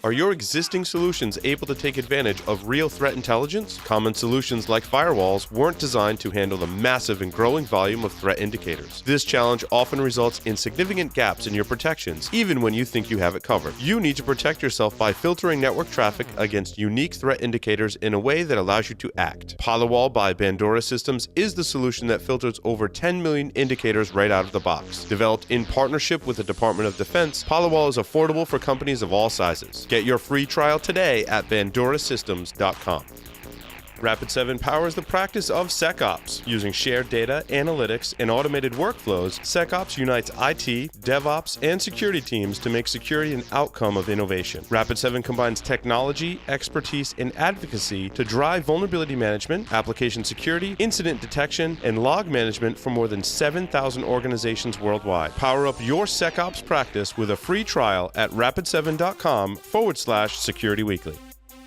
Are your existing solutions able to take advantage of real threat intelligence? Common solutions like firewalls weren't designed to handle the massive and growing volume of threat indicators. This challenge often results in significant gaps in your protections, even when you think you have it covered. You need to protect yourself by filtering network traffic against unique threat indicators in a way that allows you to act. Polywall by Bandura Systems is the solution that filters over 10 million indicators right out of the box. Developed in partnership with the Department of Defense, Polywall is affordable for companies of all sizes. Get your free trial today at bandurasystems.com. Rapid7 powers the practice of SecOps. Using shared data, analytics, and automated workflows, SecOps unites IT, DevOps, and security teams to make security an outcome of innovation. Rapid7 combines technology, expertise, and advocacy to drive vulnerability management, application security, incident detection, and log management for more than 7,000 organizations worldwide. Power up your SecOps practice with a free trial at rapid7.com/securityweekly.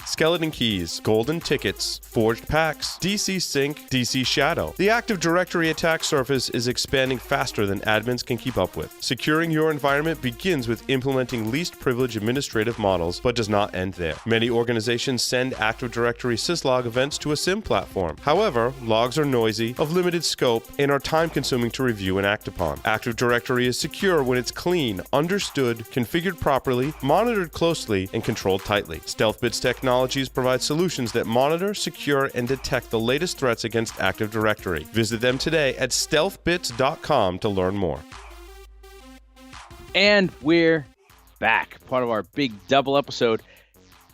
Skeleton keys, golden tickets, forged packs, DC Sync, DC Shadow. The Active Directory attack surface is expanding faster than admins can keep up with. Securing your environment begins with implementing least privilege administrative models, but does not end there. Many organizations send Active Directory syslog events to a SIM platform. However, logs are noisy, of limited scope, and are time-consuming to review and act upon. Active Directory is secure when it's clean, understood, configured properly, monitored closely, and controlled tightly. StealthBits technology provide solutions that monitor, secure, and detect the latest threats against Active Directory. Visit them today at stealthbits.com to learn more. And we're back, part of our big double episode.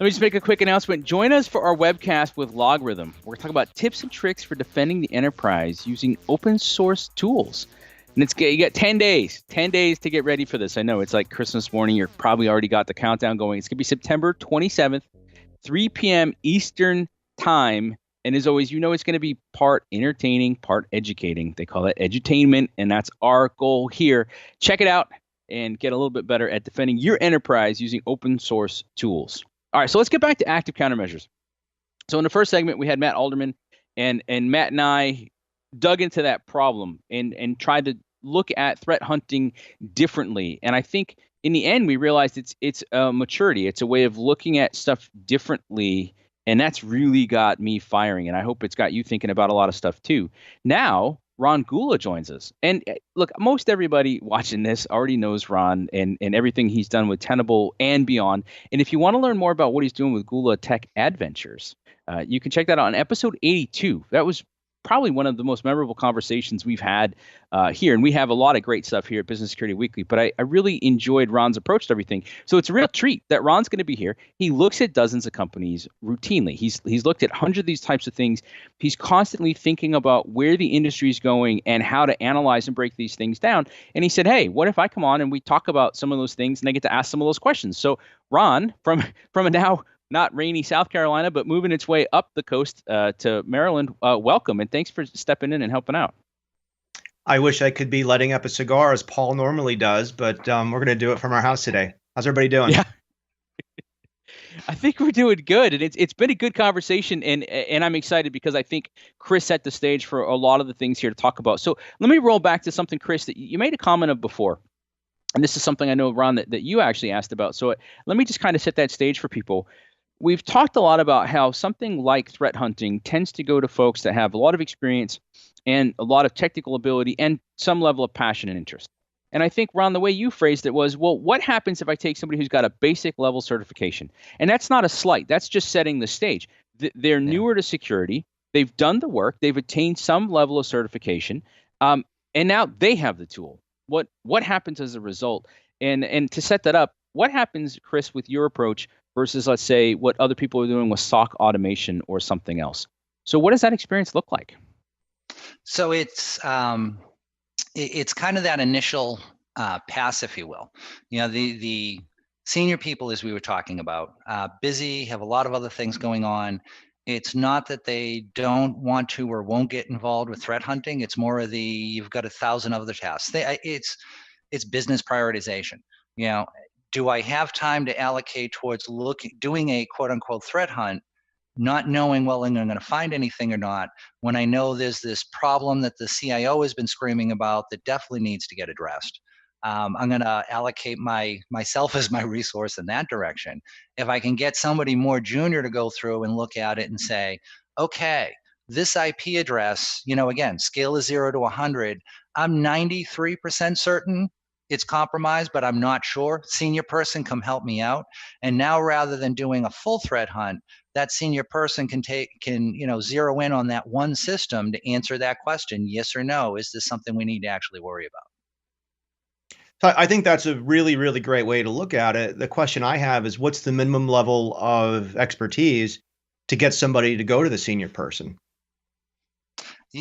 Let me just make a quick announcement. Join us for our webcast with Logarithm. We're talking about tips and tricks for defending the enterprise using open source tools. And you got 10 days to get ready for this. I know it's like Christmas morning. You're probably already got the countdown going. It's going to be September 27th. 3 p.m. Eastern time. And as always, it's going to be part entertaining, part educating. They call it edutainment, and that's our goal here. Check it out and get a little bit better at defending your enterprise using open source tools. All right, so let's get back to active countermeasures. So in the first segment, we had Matt Alderman, and Matt and I dug into that problem and tried to look at threat hunting differently. And I think in the end, we realized it's a maturity. It's a way of looking at stuff differently, and that's really got me firing. And I hope it's got you thinking about a lot of stuff too. Now, Ron Gula joins us. And look, most everybody watching this already knows Ron and everything he's done with Tenable and beyond. And if you want to learn more about what he's doing with Gula Tech Adventures, you can check that out on episode 82. That was probably one of the most memorable conversations we've had here. And we have a lot of great stuff here at Business Security Weekly, but I really enjoyed Ron's approach to everything. So it's a real treat that Ron's going to be here. He looks at dozens of companies routinely. He's looked at hundreds of these types of things. He's constantly thinking about where the industry is going and how to analyze and break these things down. And he said, hey, what if I come on and we talk about some of those things and I get to ask some of those questions? So Ron, from a now not rainy South Carolina, but moving its way up the coast to Maryland. Welcome, and thanks for stepping in and helping out. I wish I could be lighting up a cigar as Paul normally does, but we're going to do it from our house today. How's everybody doing? Yeah, I think we're doing good, and it's been a good conversation, and I'm excited because I think Chris set the stage for a lot of the things here to talk about. So let me roll back to something, Chris, that you made a comment of before. And this is something I know, Ron, that you actually asked about. So let me just kind of set that stage for people. We've talked a lot about how something like threat hunting tends to go to folks that have a lot of experience and a lot of technical ability and some level of passion and interest. And I think, Ron, the way you phrased it was, well, what happens if I take somebody who's got a basic level certification? And that's not a slight. That's just setting the stage. They're newer to security. They've done the work. They've attained some level of certification. And now they have the tool. What happens as a result? And to set that up, what happens, Chris, with your approach versus, let's say, what other people are doing with SOC automation or something else? So what does that experience look like? So it's kind of that initial pass, if you will. The senior people, as we were talking about, busy, have a lot of other things going on. It's not that they don't want to or won't get involved with threat hunting. It's more of you've got 1,000 other tasks. It's business prioritization. Do I have time to allocate towards doing a quote unquote threat hunt, not knowing whether I'm going to find anything or not, when I know there's this problem that the CIO has been screaming about that definitely needs to get addressed? I'm going to allocate myself as my resource in that direction. If I can get somebody more junior to go through and look at it and say, okay, this IP address, again, scale is 0 to 100. I'm 93% certain it's compromised, but I'm not sure. Senior person, come help me out. And now, rather than doing a full threat hunt, that senior person can zero in on that one system to answer that question, yes or no. Is this something we need to actually worry about? So I think that's a really, really great way to look at it. The question I have is, what's the minimum level of expertise to get somebody to go to the senior person?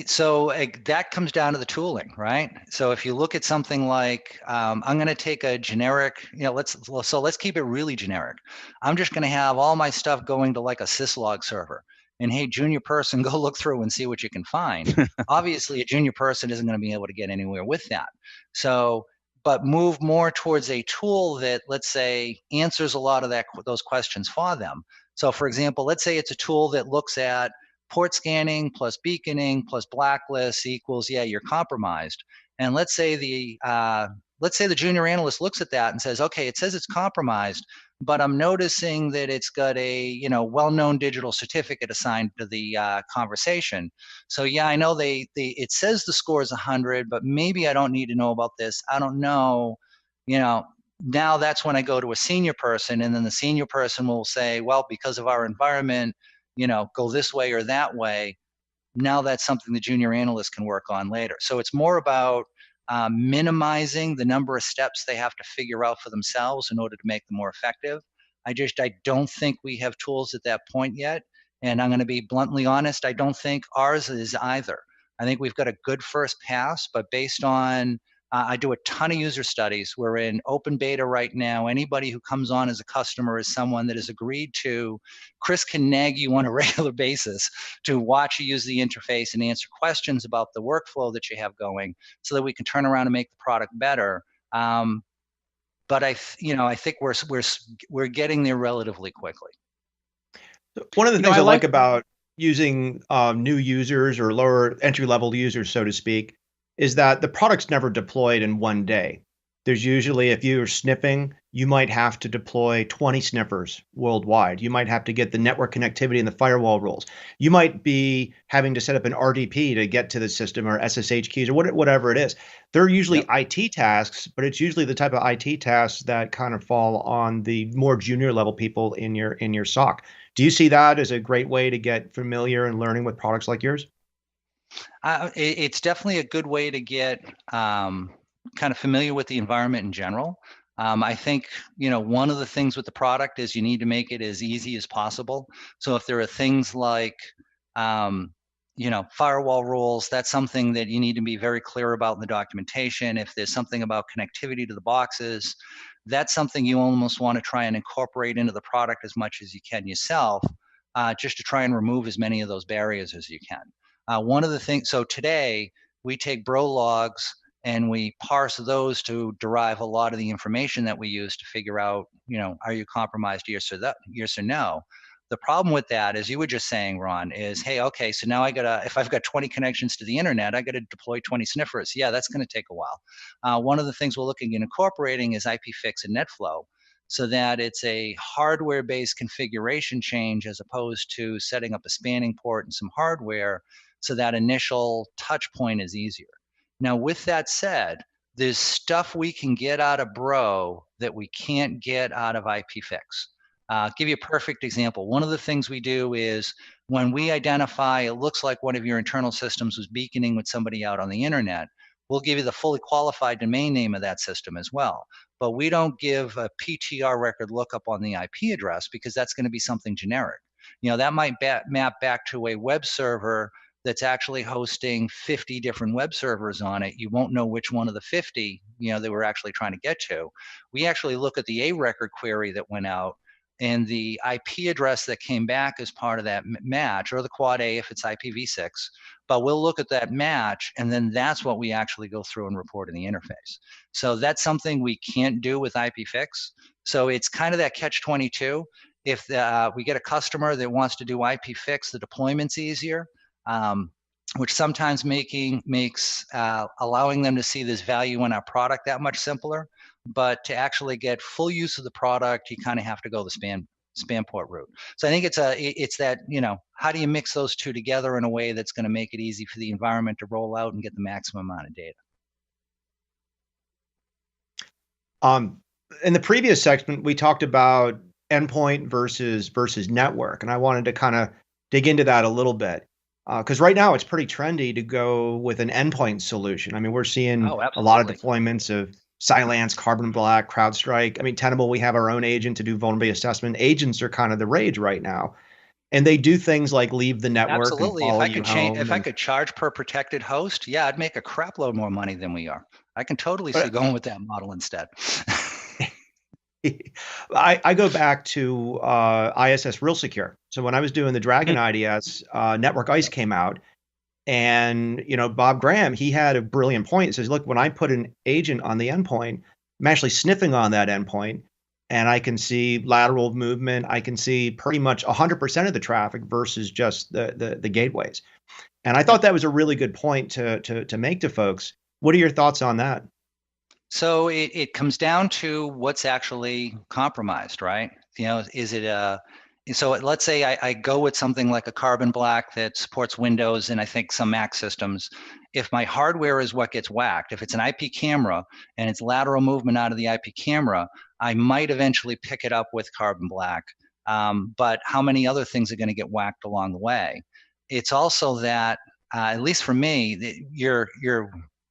So that comes down to the tooling, right? So if you look at something like, I'm going to take a generic, let's keep it really generic. I'm just going to have all my stuff going to like a syslog server. And hey, junior person, go look through and see what you can find. Obviously, a junior person isn't going to be able to get anywhere with that. So, but move more towards a tool that, let's say, answers a lot of those questions for them. So for example, let's say it's a tool that looks at port scanning plus beaconing plus blacklist equals, yeah, you're compromised. And let's say the junior analyst looks at that and says, okay, it says it's compromised, but I'm noticing that it's got a well-known digital certificate assigned to the conversation. So yeah, I know it says the score is 100, but maybe I don't need to know about this. I don't know, Now that's when I go to a senior person, and then the senior person will say, well, because of our environment, go this way or that way. Now that's something the junior analyst can work on later. So it's more about minimizing the number of steps they have to figure out for themselves in order to make them more effective. I don't think we have tools at that point yet. And I'm going to be bluntly honest, I don't think ours is either. I think we've got a good first pass, but based on I do a ton of user studies. We're in open beta right now. Anybody who comes on as a customer is someone that has agreed to. Chris can nag you on a regular basis to watch you use the interface and answer questions about the workflow that you have going, so that we can turn around and make the product better. But I think we're getting there relatively quickly. One of the things I like about using new users or lower entry-level users, so to speak, is that the product's never deployed in one day. There's usually, if you're sniffing, you might have to deploy 20 sniffers worldwide. You might have to get the network connectivity and the firewall rules. You might be having to set up an RDP to get to the system, or SSH keys, or whatever it is. They're usually IT tasks, but it's usually the type of IT tasks that kind of fall on the more junior level people in your SOC. Do you see that as a great way to get familiar and learning with products like yours? It's definitely a good way to get kind of familiar with the environment in general. I think, one of the things with the product is you need to make it as easy as possible. So if there are things like, firewall rules, that's something that you need to be very clear about in the documentation. If there's something about connectivity to the boxes, that's something you almost want to try and incorporate into the product as much as you can yourself, just to try and remove as many of those barriers as you can. One of the things, so today we take bro logs and we parse those to derive a lot of the information that we use to figure out, are you compromised, yes or no. The problem with that, as you were just saying, Ron, is, hey, okay, so now if I've got 20 connections to the internet, I got to deploy 20 sniffers. Yeah, that's going to take a while. One of the things we're looking at incorporating is IPFix and NetFlow, so that it's a hardware-based configuration change as opposed to setting up a spanning port and some hardware, so that initial touch point is easier. Now, with that said, there's stuff we can get out of Bro that we can't get out of IPFix. Give you a perfect example. One of the things we do is when we identify it looks like one of your internal systems was beaconing with somebody out on the internet, we'll give you the fully qualified domain name of that system as well. But we don't give a PTR record lookup on the IP address, because that's going to be something generic. That might map back to a web server that's actually hosting 50 different web servers on it. You won't know which one of the 50, they were actually trying to get to. We actually look at the A record query that went out, and the IP address that came back as part of that match, or the quad A if it's IPv6, but we'll look at that match, and then that's what we actually go through and report in the interface. So that's something we can't do with IPFix. So it's kind of that catch-22. If we get a customer that wants to do IPFix, the deployment's easier. which sometimes makes allowing them to see this value in our product that much simpler. But to actually get full use of the product, you kind of have to go the spam port route. So I think it's that, how do you mix those two together in a way that's going to make it easy for the environment to roll out and get the maximum amount of data. In the previous segment, we talked about endpoint versus network, and I wanted to kind of dig into that a little bit, because right now it's pretty trendy to go with an endpoint solution. I mean, we're seeing a lot of deployments of Cylance, Carbon Black, CrowdStrike. I mean, Tenable, we have our own agent to do vulnerability assessment. Agents are kind of the rage right now, and they do things like leave the network. Absolutely. And if I could charge per protected host, yeah, I'd make a crap load more money than we are. I can totally see going with that model instead. I go back to ISS Real Secure. So when I was doing the Dragon IDS, Network ICE came out, and Bob Graham, he had a brilliant point. He says, look, when I put an agent on the endpoint, I'm actually sniffing on that endpoint, and I can see lateral movement. I can see pretty much 100% of the traffic versus just the gateways. And I thought that was a really good point to make to folks. What are your thoughts on that? So it comes down to what's actually compromised, right? Is it so let's say I go with something like a Carbon Black that supports Windows and I think some Mac systems. If my hardware is what gets whacked, if it's an IP camera and it's lateral movement out of the IP camera, I might eventually pick it up with Carbon Black. But how many other things are going to get whacked along the way? It's also that, at least for me, you're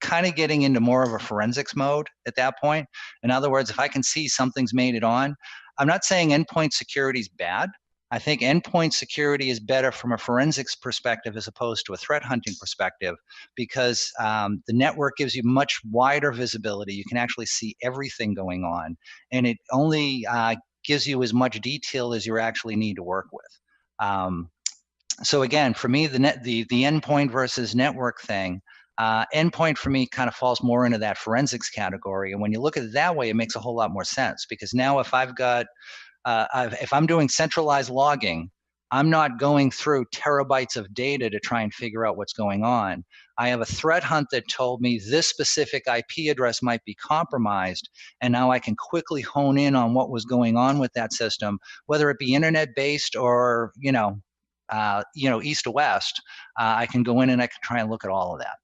kind of getting into more of a forensics mode at that point. In other words, if I can see something's made it on, I'm not saying endpoint security is bad. I think endpoint security is better from a forensics perspective as opposed to a threat hunting perspective, because the network gives you much wider visibility. You can actually see everything going on, and it only gives you as much detail as you actually need to work with. So again, for me, the endpoint versus network thing, endpoint for me kind of falls more into that forensics category. And when you look at it that way, it makes a whole lot more sense, because now if I've got if I'm doing centralized logging, I'm not going through terabytes of data to try and figure out what's going on. I have a threat hunt that told me this specific IP address might be compromised, and now I can quickly hone in on what was going on with that system, whether it be internet-based or east to west. I can go in and I can try and look at all of that.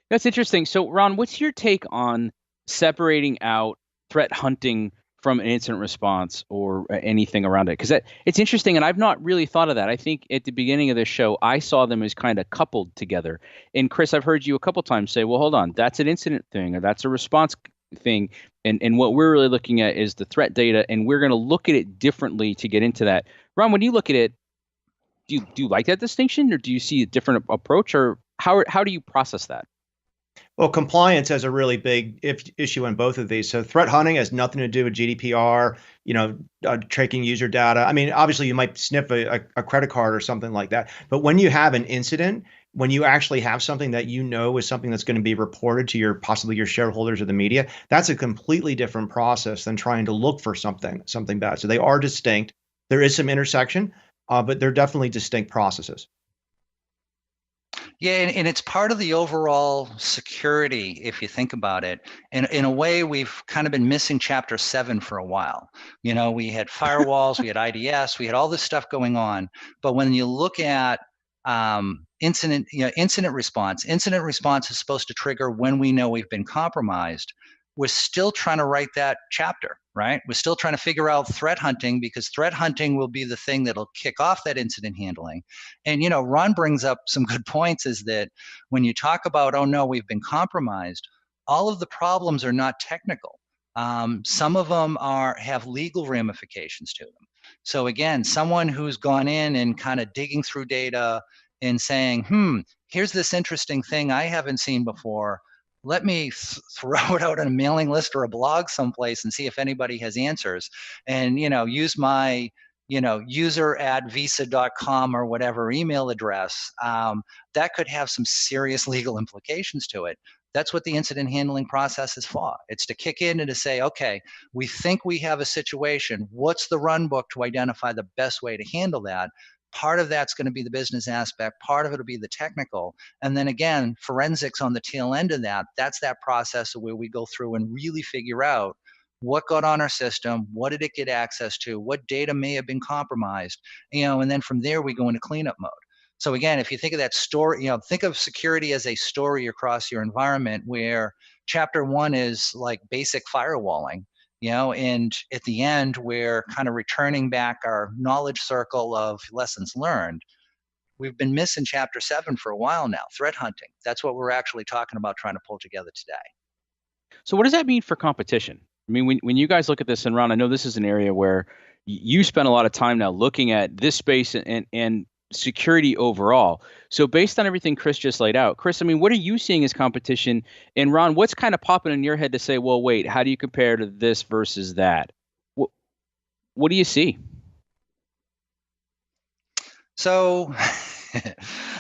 That's interesting. So, Ron, what's your take on separating out threat hunting from an incident response or anything around it? Because it's interesting, and I've not really thought of that. I think at the beginning of this show, I saw them as kind of coupled together. And Chris, I've heard you a couple times say, well, hold on, that's an incident thing or that's a response thing. And what we're really looking at is the threat data, and we're going to look at it differently to get into that. Ron, when you look at it, do you like that distinction, or do you see a different approach, or how do you process that? Well, compliance has a really big issue in both of these. So threat hunting has nothing to do with GDPR, tracking user data. I mean, obviously you might sniff a credit card or something like that. But when you have an incident, when you actually have something that is something that's going to be reported to possibly your shareholders or the media, that's a completely different process than trying to look for something bad. So they are distinct. There is some intersection, but they're definitely distinct processes. Yeah, and it's part of the overall security, if you think about it. And in a way, we've kind of been missing Chapter 7 for a while. We had firewalls, we had IDS, we had all this stuff going on. But when you look at incident response is supposed to trigger when we know we've been compromised. We're still trying to write that chapter, right? We're still trying to figure out threat hunting, because threat hunting will be the thing that'll kick off that incident handling. And, Ron brings up some good points, is that when you talk about, oh no, we've been compromised, all of the problems are not technical. Some of them have legal ramifications to them. So again, someone who's gone in and kind of digging through data and saying, here's this interesting thing I haven't seen before. Let me throw it out on a mailing list or a blog someplace and see if anybody has answers, and use my user@visa.com or whatever email address. That could have some serious legal implications to it. That's what the incident handling process is for. It's to kick in and to say, okay, we think we have a situation. What's the run book to identify the best way to handle that? Part of that's going to be the business aspect. Part of it will be the technical. And then again, forensics on the tail end of that, that's that process where we go through and really figure out what got on our system, what did it get access to, what data may have been compromised, and then from there we go into cleanup mode. So again, if you think of that story, think of security as a story across your environment where chapter 1 is like basic firewalling, and at the end, we're kind of returning back our knowledge circle of lessons learned. We've been missing chapter 7 for a while now, threat hunting. That's what we're actually talking about trying to pull together today. So what does that mean for competition? I mean, when you guys look at this, and Ron, I know this is an area where you spend a lot of time now looking at this space and security overall. So based on everything Chris just laid out, Chris, I mean, what are you seeing as competition? And Ron, what's kind of popping in your head to say, well, wait, how do you compare to this versus that? What do you see? So,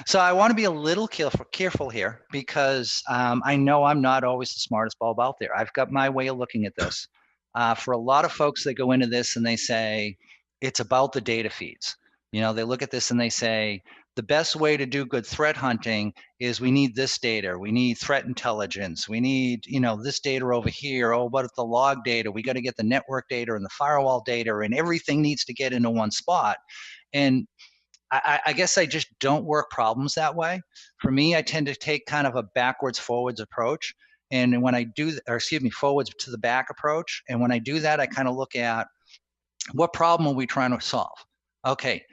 so I want to be a little careful here because I know I'm not always the smartest bulb out there. I've got my way of looking at this. For a lot of folks that go into this and they say, it's about the data feeds. They look at this and they say, the best way to do good threat hunting is we need this data. We need threat intelligence. We need, this data over here. Oh, what if the log data? We got to get the network data and the firewall data, and everything needs to get into one spot. And I guess I just don't work problems that way. For me, I tend to take kind of a backwards forwards approach. And when I do, forwards to the back approach. And when I do that, I kind of look at what problem are we trying to solve? Okay,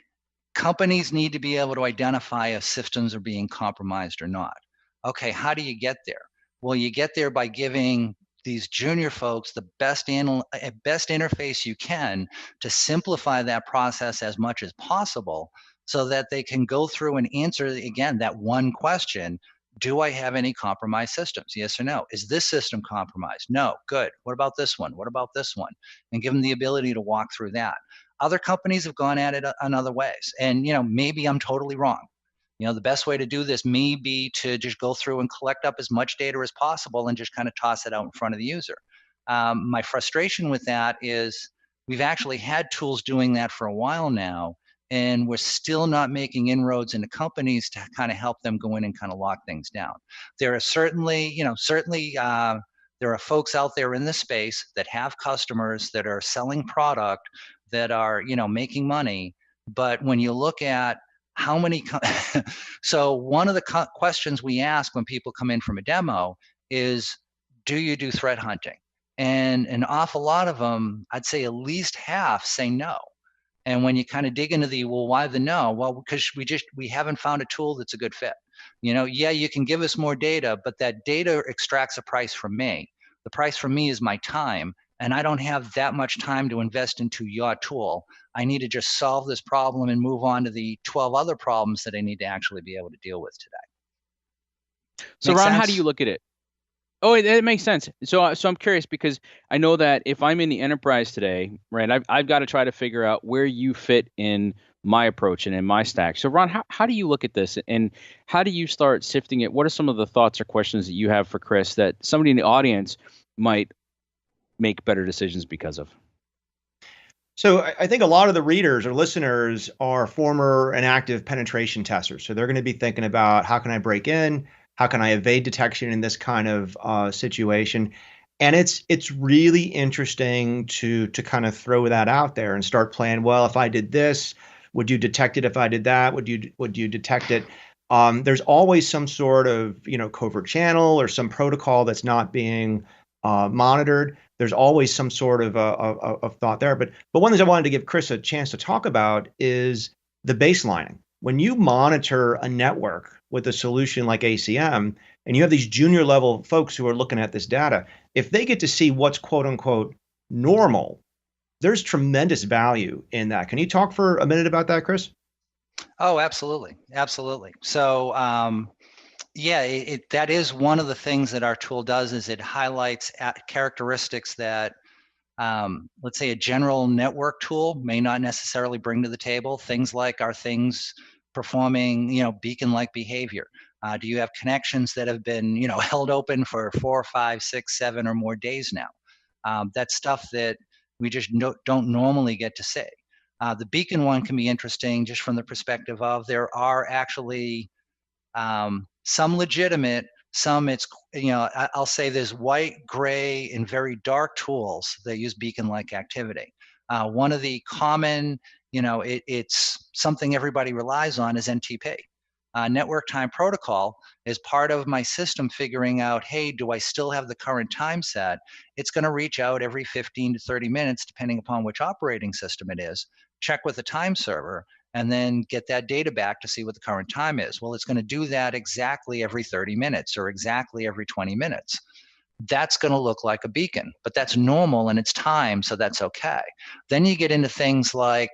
companies need to be able to identify if systems are being compromised or not. Okay, how do you get there? Well, you get there by giving these junior folks the best interface you can to simplify that process as much as possible so that they can go through and answer, again, that one question. Do I have any compromised systems? Yes or no? Is this system compromised? No. Good. What about this one? What about this one? And give them the ability to walk through that. Other companies have gone at it in other ways. And, maybe I'm totally wrong. The best way to do this may be to just go through and collect up as much data as possible and just kind of toss it out in front of the user. My frustration with that is we've actually had tools doing that for a while now, and we're still not making inroads into companies to kind of help them go in and kind of lock things down. There are certainly, there are folks out there in this space that have customers that are selling product that are, making money. But when you look at how many, so one of the questions we ask when people come in from a demo is, do you do threat hunting? And an awful lot of them, I'd say at least half say no. And when you kind of dig into well, why the no? Well, because we haven't found a tool that's a good fit. Yeah, you can give us more data, but that data extracts a price from me. The price from me is my time, and I don't have that much time to invest into your tool. I need to just solve this problem and move on to the 12 other problems that I need to actually be able to deal with today. So Ron, how do you look at it? Oh, it makes sense. So I'm curious because I know that if I'm in the enterprise today, right, I've got to try to figure out where you fit in my approach and in my stack. So Ron, how do you look at this and how do you start sifting it? What are some of the thoughts or questions that you have for Chris that somebody in the audience might make better decisions because of? So I think a lot of the readers or listeners are former and active penetration testers. So they're going to be thinking about how can I break in? How can I evade detection in this kind of situation? And it's really interesting to kind of throw that out there and start playing. Well, if I did this, would you detect it? If I did that, would you detect it? There's always some sort of covert channel or some protocol that's not being monitored. There's always some sort of thought there. But one of the things I wanted to give Chris a chance to talk about is the baselining. When you monitor a network with a solution like ACM, and you have these junior level folks who are looking at this data, if they get to see what's quote unquote normal, there's tremendous value in that. Can you talk for a minute about that, Chris? Oh, absolutely. Absolutely. So, yeah, that is one of the things that our tool does is it highlights characteristics that, let's say a general network tool may not necessarily bring to the table. Things like, are things performing, beacon-like behavior? Do you have connections that have been, held open for 4, 5, 6, 7 or more days now? That's stuff that we just don't normally get to see. The beacon one can be interesting just from the perspective of there are actually some legitimate, some it's, I'll say there's white, gray, and very dark tools that use beacon-like activity. One of the common, it's something everybody relies on is NTP. Network time protocol is part of my system figuring out, hey, do I still have the current time set? It's going to reach out every 15 to 30 minutes, depending upon which operating system it is, check with the time server, and then get that data back to see what the current time is. Well, it's going to do that exactly every 30 minutes or exactly every 20 minutes. That's going to look like a beacon, but that's normal and it's time, so that's okay. Then you get into things like,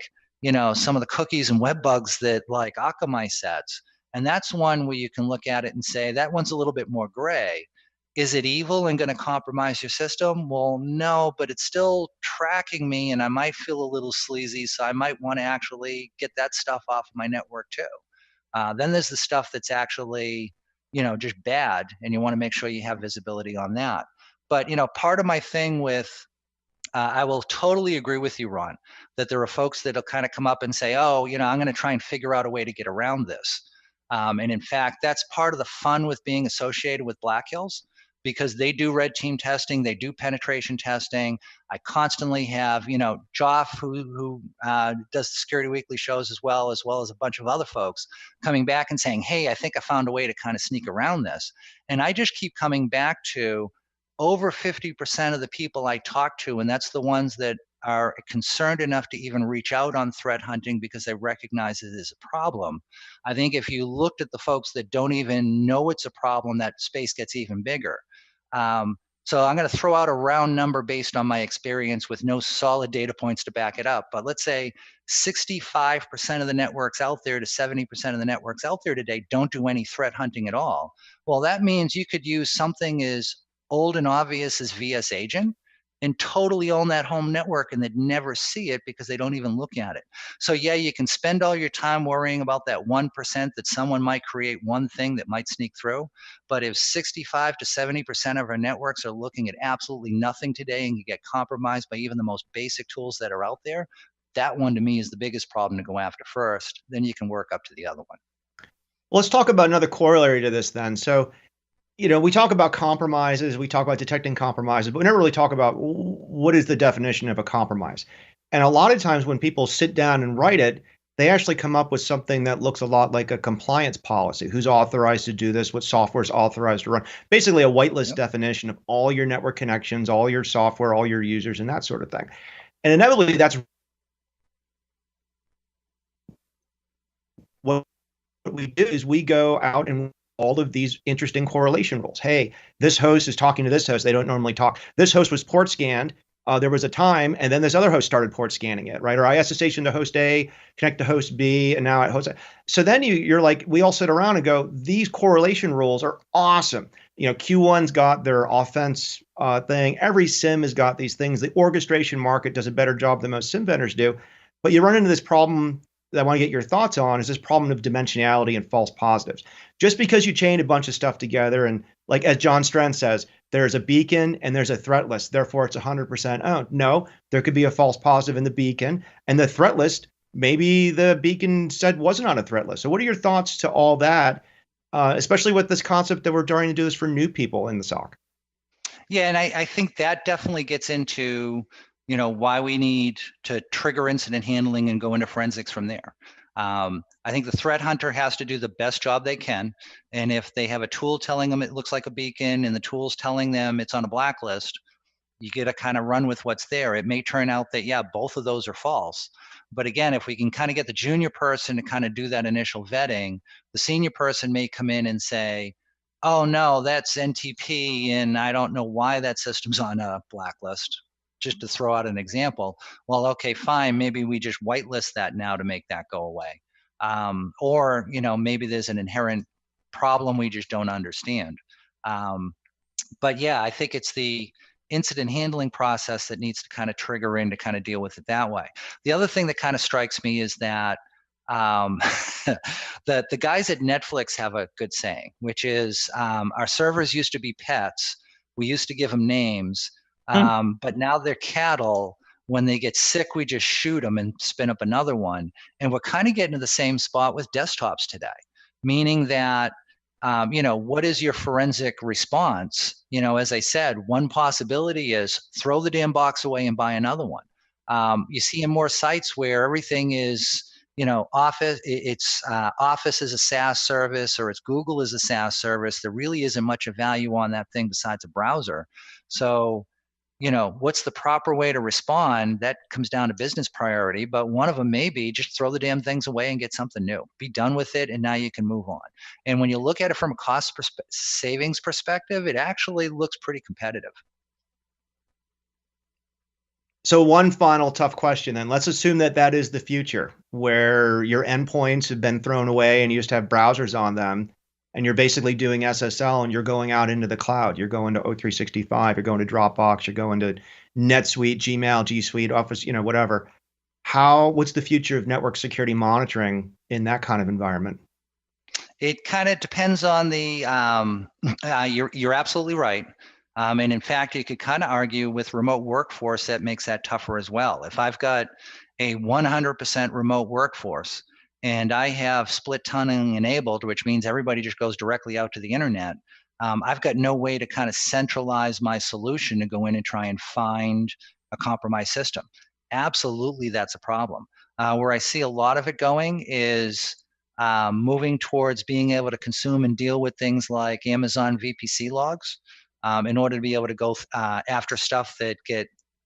some of the cookies and web bugs that like Akamai sets. And that's one where you can look at it and say, that one's a little bit more gray. Is it evil and going to compromise your system? Well, no, but it's still tracking me and I might feel a little sleazy. So I might want to actually get that stuff off of my network too. Then there's the stuff that's actually, just bad. And you want to make sure you have visibility on that. But, part of my thing with, I will totally agree with you, Ron, that there are folks that'll kind of come up and say, oh, I'm going to try and figure out a way to get around this. And in fact, that's part of the fun with being associated with Black Hills, because they do red team testing, they do penetration testing. I constantly have, Joff, who does the Security Weekly shows as well as a bunch of other folks coming back and saying, hey, I think I found a way to kind of sneak around this. And I just keep coming back to over 50% of the people I talk to, and that's the ones that are concerned enough to even reach out on threat hunting because they recognize it as a problem. I think if you looked at the folks that don't even know it's a problem, that space gets even bigger. So I'm going to throw out a round number based on my experience with no solid data points to back it up. But let's say 65% of the networks out there to 70% of the networks out there today don't do any threat hunting at all. Well, that means you could use something as old and obvious as VS Agent and totally own that home network and they'd never see it because they don't even look at it. So yeah, you can spend all your time worrying about that 1% that someone might create one thing that might sneak through. But if 65 to 70% of our networks are looking at absolutely nothing today and you get compromised by even the most basic tools that are out there, that one to me is the biggest problem to go after first. Then you can work up to the other one. Well, let's talk about another corollary to this then. So, we talk about compromises, we talk about detecting compromises, but we never really talk about what is the definition of a compromise. And a lot of times when people sit down and write it, they actually come up with something that looks a lot like a compliance policy. Who's authorized to do this? What software is authorized to run? Basically a whitelist definition of all your network connections, all your software, all your users, and that sort of thing. And inevitably that's what we do is we go out and all of these interesting correlation rules. Hey, this host is talking to this host. They don't normally talk. This host was port scanned. There was a time, and then this other host started port scanning it, right? Or I SSH into host A, connect to host B, and now at host A. So then you're like, we all sit around and go, these correlation rules are awesome. Q1's got their offense thing. Every SIM has got these things. The orchestration market does a better job than most SIM vendors do. But you run into this problem that I want to get your thoughts on is this problem of dimensionality and false positives. Just because you chain a bunch of stuff together and like as John Strand says, there's a beacon and there's a threat list, therefore it's 100% owned. No, there could be a false positive in the beacon and the threat list, maybe the beacon said wasn't on a threat list. So what are your thoughts to all that, especially with this concept that we're trying to do this for new people in the SOC? Yeah, and I think that definitely gets into why we need to trigger incident handling and go into forensics from there. I think the threat hunter has to do the best job they can. And if they have a tool telling them it looks like a beacon and the tool's telling them it's on a blacklist, you get to kind of run with what's there. It may turn out that, yeah, both of those are false. But again, if we can kind of get the junior person to kind of do that initial vetting, the senior person may come in and say, oh, no, that's NTP, and I don't know why that system's on a blacklist. Just to throw out an example, well, okay, fine, maybe we just whitelist that now to make that go away. Or, maybe there's an inherent problem we just don't understand. But yeah, I think it's the incident handling process that needs to kind of trigger in to kind of deal with it that way. The other thing that kind of strikes me is that the guys at Netflix have a good saying, which is our servers used to be pets. We used to give them names. But now they're cattle. When they get sick, we just shoot them and spin up another one. And we're kind of getting to the same spot with desktops today, meaning that, what is your forensic response? As I said, one possibility is throw the damn box away and buy another one. You see in more sites where everything is, Office, it's Office is a SaaS service, or it's Google is a SaaS service. There really isn't much of value on that thing besides a browser. So, what's the proper way to respond? That comes down to business priority, but one of them may be just throw the damn things away and get something new. Be done with it, and now you can move on. And when you look at it from a cost savings perspective, it actually looks pretty competitive. So one final tough question then. Let's assume that is the future, where your endpoints have been thrown away and you used to have browsers on them, and you're basically doing SSL and you're going out into the cloud. You're going to O365, you're going to Dropbox, you're going to NetSuite, Gmail, G Suite, Office, whatever. What's the future of network security monitoring in that kind of environment? It kind of depends on the, you're absolutely right. And in fact, you could kind of argue with remote workforce that makes that tougher as well. If I've got a 100% remote workforce and I have split tunneling enabled, which means everybody just goes directly out to the internet, I've got no way to kind of centralize my solution to go in and try and find a compromised system. Absolutely, that's a problem. Where I see a lot of it going is moving towards being able to consume and deal with things like Amazon VPC logs. In order to be able to go after stuff that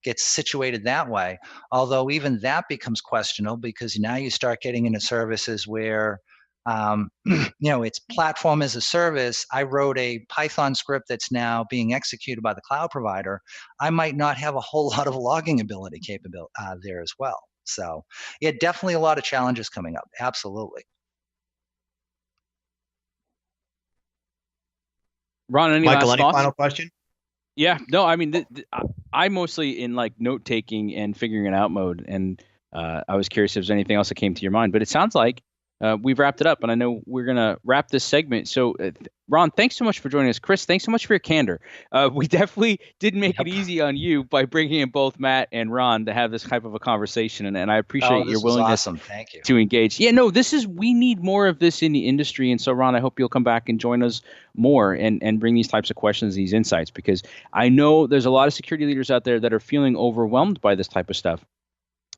gets situated that way. Although even that becomes questionable, because now you start getting into services where, it's platform as a service. I wrote a Python script that's now being executed by the cloud provider. I might not have a whole lot of logging ability capability there as well. So yeah, definitely a lot of challenges coming up. Absolutely. Ron, any Michael, last thoughts? final question? Yeah, no, I mean, I'm mostly in like note taking and figuring it out mode, and I was curious if there's anything else that came to your mind. But it sounds like we've wrapped it up, and I know we're gonna wrap this segment. So, Ron, thanks so much for joining us. Chris, thanks so much for your candor. We definitely did make it easy on you by bringing in both Matt and Ron to have this type of a conversation, and I appreciate your willingness Thank you. to engage. Yeah, no, we need more of this in the industry, and so Ron, I hope you'll come back and join us more and bring these types of questions, these insights, because I know there's a lot of security leaders out there that are feeling overwhelmed by this type of stuff.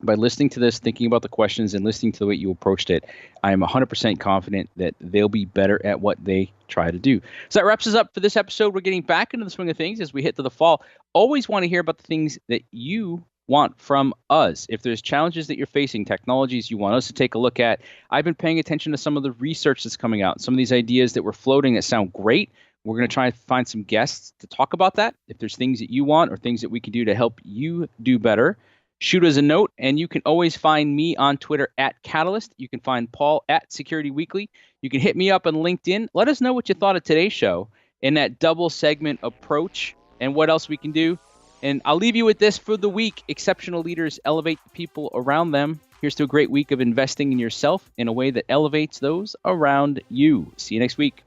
By listening to this, thinking about the questions, and listening to the way you approached it, I am 100% confident that they'll be better at what they try to do. So that wraps us up for this episode. We're getting back into the swing of things as we hit to the fall. Always want to hear about the things that you want from us. If there's challenges that you're facing, technologies you want us to take a look at, I've been paying attention to some of the research that's coming out, some of these ideas that we're floating that sound great. We're going to try and find some guests to talk about that. If there's things that you want or things that we can do to help you do better, shoot us a note, and you can always find me on Twitter at Catalyst. You can find Paul at Security Weekly. You can hit me up on LinkedIn. Let us know what you thought of today's show and that double segment approach and what else we can do. And I'll leave you with this for the week. Exceptional leaders elevate the people around them. Here's to a great week of investing in yourself in a way that elevates those around you. See you next week.